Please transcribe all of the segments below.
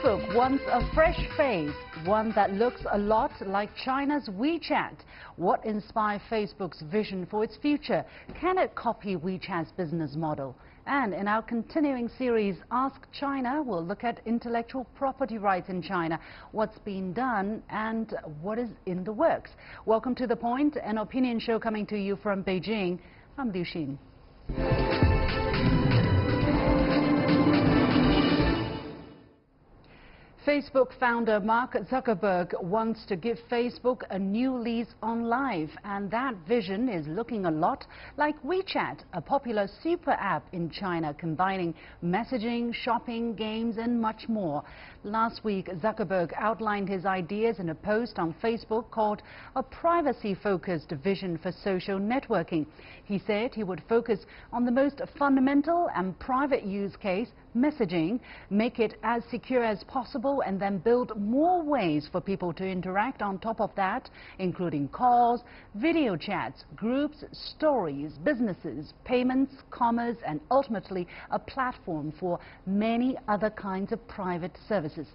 Facebook wants a fresh face, one that looks a lot like China's WeChat. What inspired Facebook's vision for its future? Can it copy WeChat's business model? And in our continuing series, Ask China, we'll look at intellectual property rights in China, what's been done and what is in the works. Welcome to The Point, an opinion show coming to you from Beijing. I'm Liu Xin. Facebook founder Mark Zuckerberg wants to give Facebook a new lease on life, and that vision is looking a lot like WeChat, a popular super app in China combining messaging, shopping, games and much more. Last week, Zuckerberg outlined his ideas in a post on Facebook called A Privacy-Focused Vision for Social Networking. He said he would focus on the most fundamental and private use case, messaging, make it as secure as possible, and then build more ways for people to interact on top of that, including calls, video chats, groups, stories, businesses, payments, commerce, and ultimately a platform for many other kinds of private services.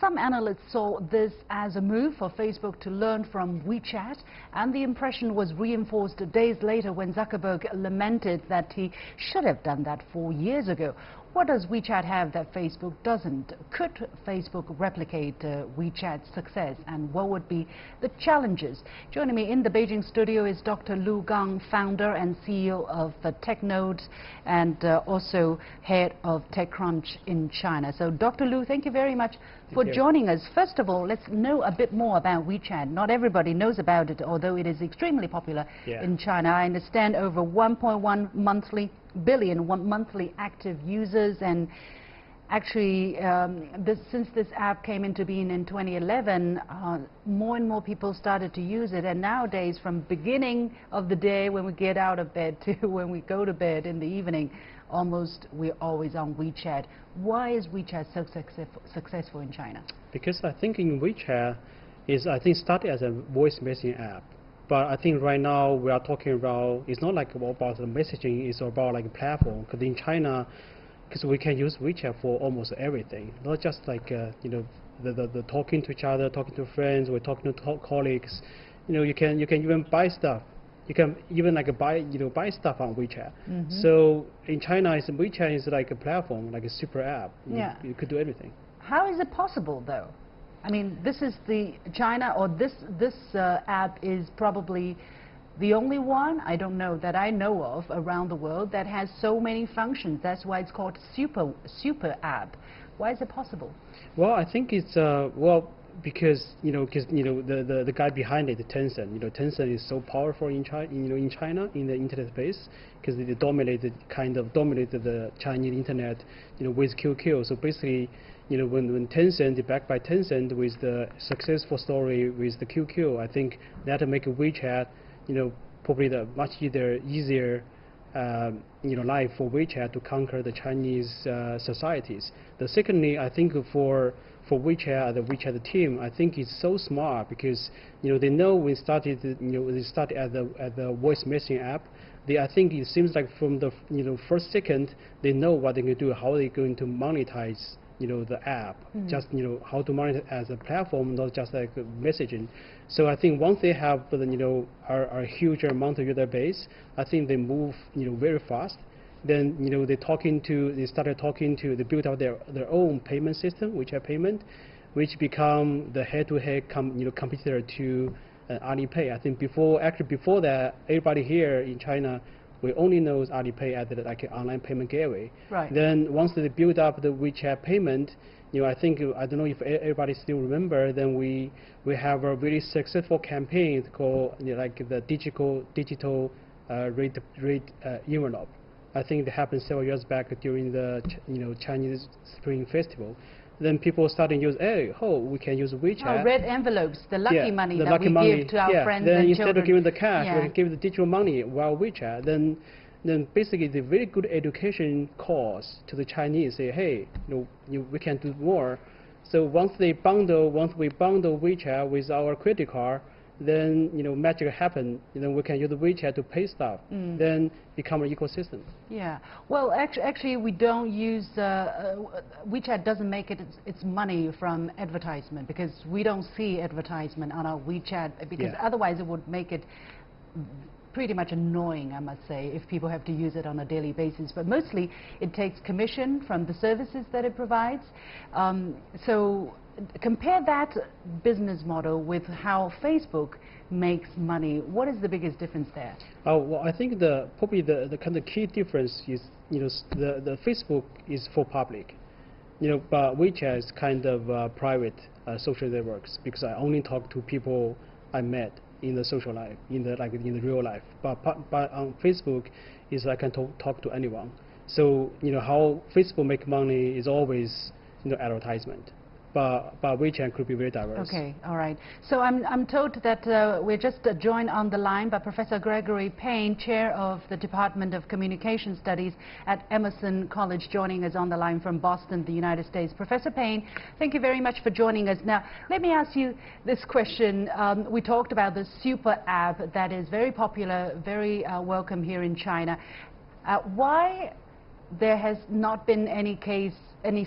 Some analysts saw this as a move for Facebook to learn from WeChat, and the impression was reinforced days later when Zuckerberg lamented that he should have done that 4 years ago. What does WeChat have that Facebook doesn't? Could Facebook replicate WeChat's success, and what would be the challenges? Joining me in the Beijing studio is Dr. Lu Gang, founder and CEO of TechNode and also head of TechCrunch in China. So Dr. Lu, thank you very much for joining us. First of all, let's know a bit more about WeChat. Not everybody knows about it, although it is extremely popular in China. I understand over 1.1 billion monthly active users, and actually since this app came into being in 2011, more and more people started to use it, and nowadays from beginning of the day when we get out of bed to when we go to bed in the evening, almost we're always on WeChat. Why is WeChat so successful in China? Because I think in WeChat started as a voice messaging app. But I think right now we are talking about, it's not like about the messaging, it's about like a platform. Because in China, because we can use WeChat for almost everything, not just like the talking to each other, talking to friends, we're talking to colleagues. You can even buy stuff. You can even like buy stuff on WeChat. So in China, WeChat is like a platform, like a super app. You could do everything. How is it possible though? I mean, this is the China, or this app is probably the only one, I don't know, that I know of around the world that has so many functions. That's why it's called super app. Why is it possible? Well, I think it's because the guy behind it, Tencent. Tencent is so powerful in China, in the internet space, because they dominated the Chinese internet, with QQ. So basically, when Tencent, backed by Tencent with the successful story with the QQ, I think that make WeChat, probably the much easier life for WeChat to conquer the Chinese societies. Secondly, I think for WeChat, the WeChat team, I think it's so smart because they know we started as the voice messaging app. I think it seems like from the first second they know what they're going to do, how they're going to monetize the app, just how to monetize as a platform, not just like messaging. So I think once they have a huge amount of user base, I think they move very fast. Then they started talking to, they built out their own payment system, WeChat payment, which become the head-to-head competitor to Alipay. I think before that, everybody here in China, we only know Alipay as like an online payment gateway. Right. Then once they build up the WeChat payment, I think, I don't know if everybody still remember, then we have a really successful campaign called like the digital rate envelope. I think it happened several years back during the Chinese Spring Festival. Then people started to use, we can use WeChat. Red envelopes, the lucky money that we give to our friends then and instead children. of giving the cash, we can give the digital money via WeChat. Then basically the very good education course to the Chinese say, hey, we can do more. So once we bundle WeChat with our credit card, then magic happen. We can use WeChat to pay stuff. Then become an ecosystem. Yeah. Well, actually, we don't use WeChat doesn't make its money from advertisement, because we don't see advertisement on our WeChat, because otherwise it would make it pretty much annoying, I must say, if people have to use it on a daily basis. But mostly it takes commission from the services that it provides. So compare that business model with how Facebook makes money. What is the biggest difference there? Oh, well, I think probably the kind of key difference is, the Facebook is for public, but WeChat is kind of private social networks, because I only talk to people I met in the social life, in the real life. But on Facebook, is I can talk to anyone. So how Facebook make money is always advertisement. But WeChat could be very diverse. Okay, all right. So I'm told that we're just joined on the line by Professor Gregory Payne, Chair of the Department of Communication Studies at Emerson College, joining us on the line from Boston, the United States. Professor Payne, thank you very much for joining us. Now, let me ask you this question. We talked about the super app that is very popular, very welcome here in China. Why there has not been any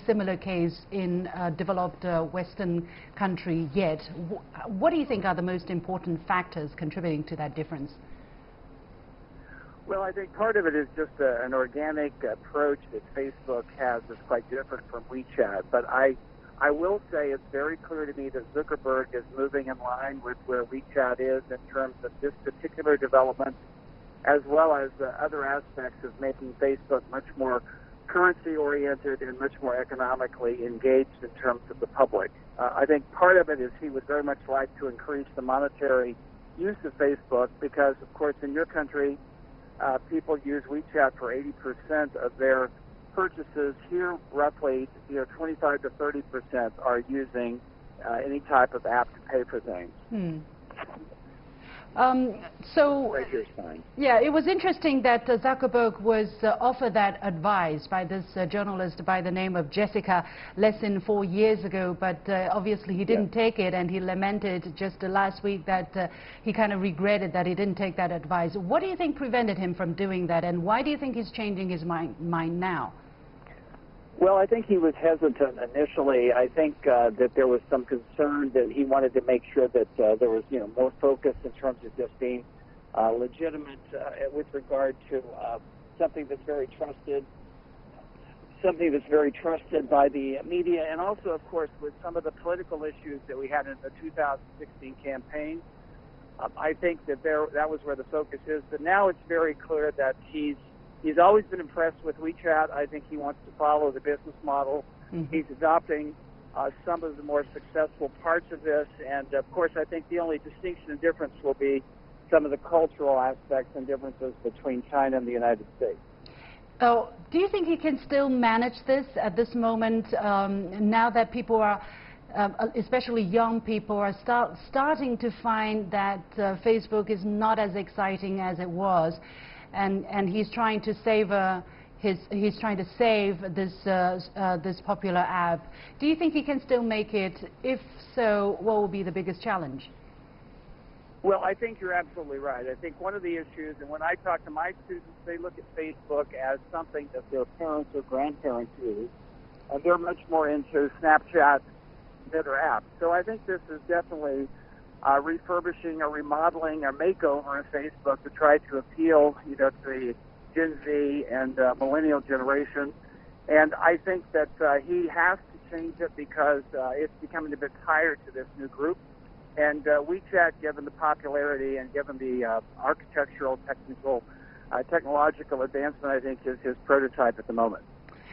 similar case in developed Western country yet? What do you think are the most important factors contributing to that difference? Well, I think part of it is just an organic approach that Facebook has that's quite different from WeChat. But I will say it's very clear to me that Zuckerberg is moving in line with where WeChat is in terms of this particular development, as well as other aspects of making Facebook much more currency-oriented and much more economically engaged in terms of the public. I think part of it is he would very much like to increase the monetary use of Facebook, because, of course, in your country, people use WeChat for 80% of their purchases. Here, roughly, 25 to 30% are using any type of app to pay for things. Yeah, it was interesting that Zuckerberg was offered that advice by this journalist by the name of Jessica less than 4 years ago, but obviously he didn't take it, and he lamented just last week that he kind of regretted that he didn't take that advice. What do you think prevented him from doing that, and why do you think he's changing his mind now? Well, I think he was hesitant initially. I think that there was some concern that he wanted to make sure that there was, more focus in terms of just being legitimate with regard to something that's very trusted by the media, and also, of course, with some of the political issues that we had in the 2016 campaign. I think that that was where the focus is. But now it's very clear that he's always been impressed with WeChat. I think he wants to follow the business model. He's adopting some of the more successful parts of this. And, of course, I think the only distinction and difference will be some of the cultural aspects and differences between China and the United States. Oh, do you think he can still manage this at this moment, now that people are, especially young people, are starting to find that Facebook is not as exciting as it was? And he's trying to save this popular app. Do you think he can still make it? If so, what will be the biggest challenge? Well, I think you're absolutely right. I think one of the issues, and when I talk to my students, they look at Facebook as something that their parents or grandparents use, and they're much more into Snapchat than other apps. So I think this is definitely refurbishing or remodeling or makeover of Facebook to try to appeal, to the Gen Z and millennial generation. And I think that he has to change it because it's becoming a bit tired to this new group. And WeChat, given the popularity and given the architectural, technological advancement, I think is his prototype at the moment.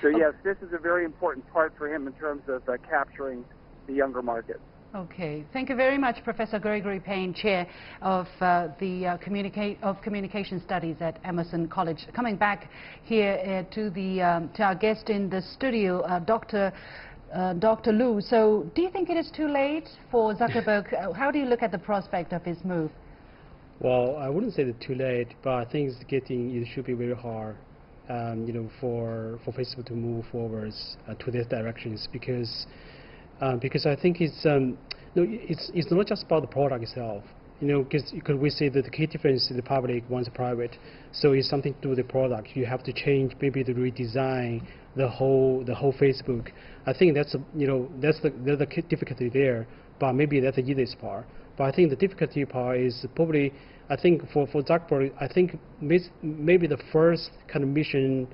So yes, this is a very important part for him in terms of capturing the younger market. Okay, thank you very much, Professor Gregory Payne, Chair of Communication Studies at Emerson College. Coming back here to our guest in the studio, Dr. Lu. So, do you think it is too late for Zuckerberg? How do you look at the prospect of his move? Well, I wouldn't say it's too late, but I think it should be very hard, for Facebook to move forwards to these directions, because I think it's not just about the product itself. Because we say that the key difference is the public, one's private. So it's something to do with the product. You have to change, maybe to redesign the whole Facebook. I think that's that's the key difficulty there. But maybe that's the easiest part. But I think the difficulty part is probably, I think for Zuckerberg, I think maybe the first kind of mission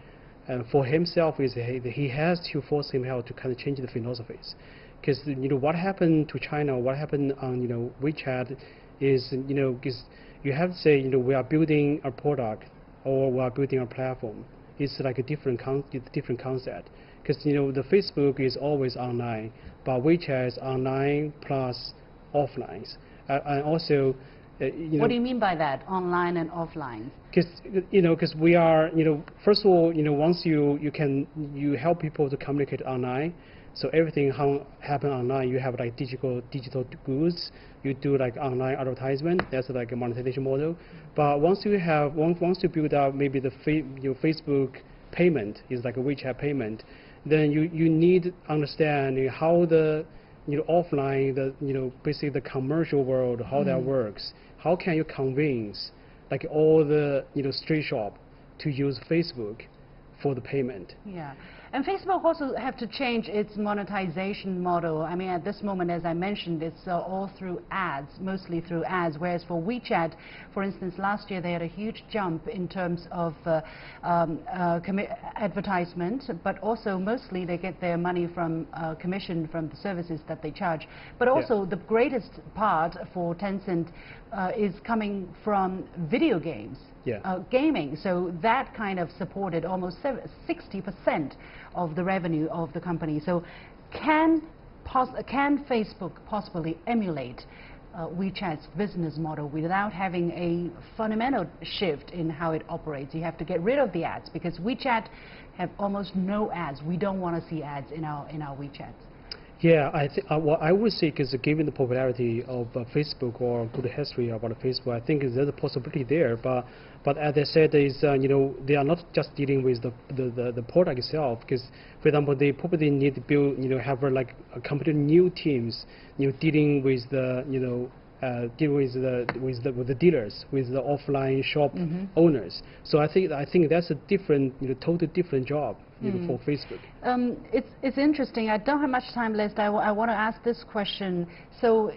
for himself is he has to force himself to kind of change the philosophies. Because what happened to China, what happened on WeChat is because you have to say we are building a product or we are building a platform. It's like a different concept. Because the Facebook is always online, but WeChat is online plus offline, and also. What do you mean by that, online and offline? Because we are first of all once you help people to communicate online. So everything happen online. You have like digital goods. You do like online advertisement. That's like a monetization model. But once you build out maybe the Facebook payment is like a WeChat payment, then you need to understand how the offline basically the commercial world, how that works. How can you convince like all the street shop to use Facebook for the payment? Yeah. And Facebook also have to change its monetization model. I mean, at this moment, as I mentioned, it's all through ads, mostly through ads, whereas for WeChat, for instance, last year they had a huge jump in terms of advertisement, but also mostly they get their money from commission from the services that they charge. But also the greatest part for Tencent is coming from video games. Gaming, so that kind of supported almost 60% of the revenue of the company. So can Facebook possibly emulate WeChat's business model without having a fundamental shift in how it operates? You have to get rid of the ads because WeChat have almost no ads. We don't want to see ads in our WeChat. Yeah, I think what I would say is given the popularity of Facebook or good history about Facebook, I think there's a possibility there. But as I said, is they are not just dealing with the product itself. Because for example, they probably need to build have like a completely new teams dealing with the dealing with the dealers, with the offline shop owners. So I think that's a different totally different job for Facebook. It's interesting. I don't have much time left. I want to ask this question. So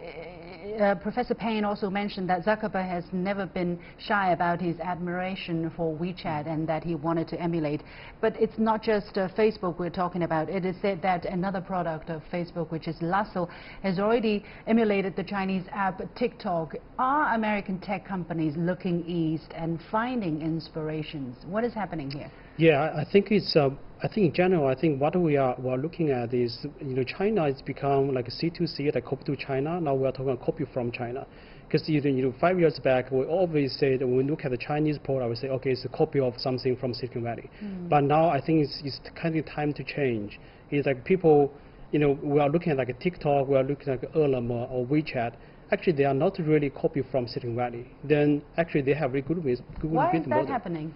Professor Payne also mentioned that Zuckerberg has never been shy about his admiration for WeChat and that he wanted to emulate. But it's not just Facebook we're talking about. It is said that another product of Facebook, which is Lasso, has already emulated the Chinese app TikTok. Are American tech companies looking east and finding inspirations? What is happening here? Yeah, I think it's. I think in general, I think what we are looking at is, China has become like a C2C, like copy to China. Now we are talking about copy from China, because 5 years back we always said when we look at the Chinese product, we say okay, it's a copy of something from Silicon Valley. But now I think it's kind of time to change. It's like people, we are looking at like a TikTok, we are looking at Ele.me or WeChat. Actually, they are not really copy from Silicon Valley. Then actually they have very good business model. Why is that happening?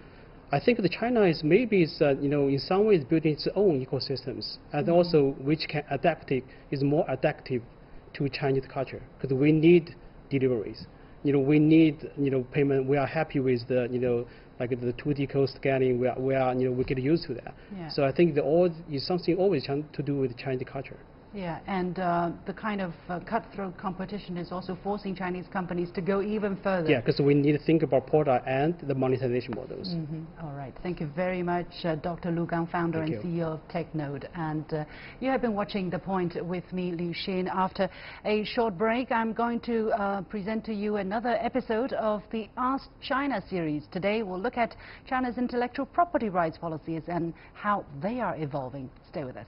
I think the China is maybe in some ways building its own ecosystems, and also which can is more adaptive to Chinese culture, because we need deliveries. We need payment. We are happy with the like the 2D code scanning. We get used to that. Yeah. So I think is something always to do with Chinese culture. Yeah, and the kind of cutthroat competition is also forcing Chinese companies to go even further. Yeah, because we need to think about product and the monetization models. All right, thank you very much, Dr. Lu Gang, founder and CEO of TechNode. And you have been watching The Point with me, Liu Xin. After a short break, I'm going to present to you another episode of the Ask China series. Today, we'll look at China's intellectual property rights policies and how they are evolving. Stay with us.